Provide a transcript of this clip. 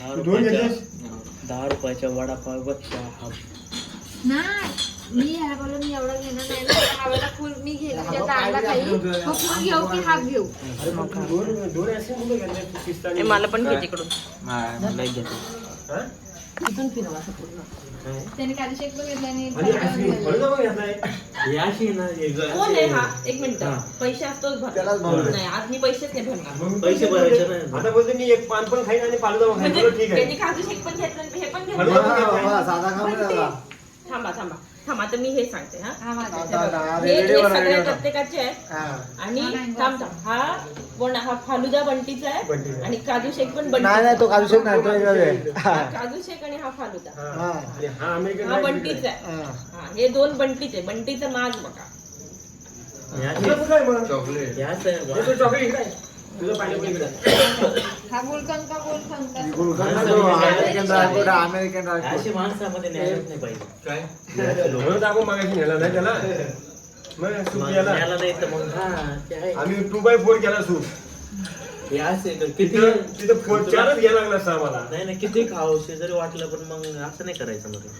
10 रुपयाच्या वडापावपेक्षा हा नाही मी ह्याला बोललो मी एवढा घेणार नाही ना, हवेला फुल मी घेईल त्याचा अर्धा खाईल तो फुल घेऊ की हाफ घेऊ. मला पण घे तिकडून. मला एक घेतो. तिथून फिरवा असं पूर्ण. त्याने काजू शेक पण घेतला आणि हे अशी आहे ना, हे कोण आहे हा? एक मिनिट. पैसे असतोच त्यालाच भरणार. भरणार. नाही आज मी पैसेच नाही भरणार. पैसे भरायचे नाही. आता बोलतो मी एक पान पण खाईन आणि फालुदा पण खाईन. म्हणजे बरं, ठीक आहे. त्यांनी काजू शेक पण घेतलं आणि हे पण हलवा घेतलं. पण घेतलाय. मला साधा खाऊ दे दादा. थांबा थांबा थांबा तर मी हे सांगते हा. हा माझा हे हे सगळे प्रत्येकाचे आहेत. हा. आणि हा, नाही, थांब थांब हा हा फालुदा बंटीचा आहे बंटीचा. आणि काजू शेक पण नाही बंटीचा नाही तो काजू शेक नाही तो वेगळा आहे. हा काजू शेक आणि हा फालुदा हा. आणि हा अमेरिकन हा नाही बंटीचा आहे. हा. हा हे दोन बंटीचे. बंटीचं माग बघा. हे अशी- तुला कुठं आहे मग? चॉकलेट. हे असं आहे. हे तो चॉकलेट इकडे आहे. तुझं पाहिजे इकडे आहे. हा गुलकंद का गुलकंद का? गुलकंद तो अमेरिकन ड्रायफ्रूट अमेरिकन हे ड्रायफ्रूट. अशी माणसामध्ये न्यायलाच नाही पाहिजे. काय? म्हणून आपण मागायची नेला नाही त्याला मग सूप न्यायला गेला नाही तर मग हा ते आहे. आम्ही 2x4 केला सूप हे असे किती तिथं तिथं 4च घ्यायला लागला असता आम्हाला. नाही नाही किती खावं जरी वाटलं पण मग असं नाही करायचं मध्ये.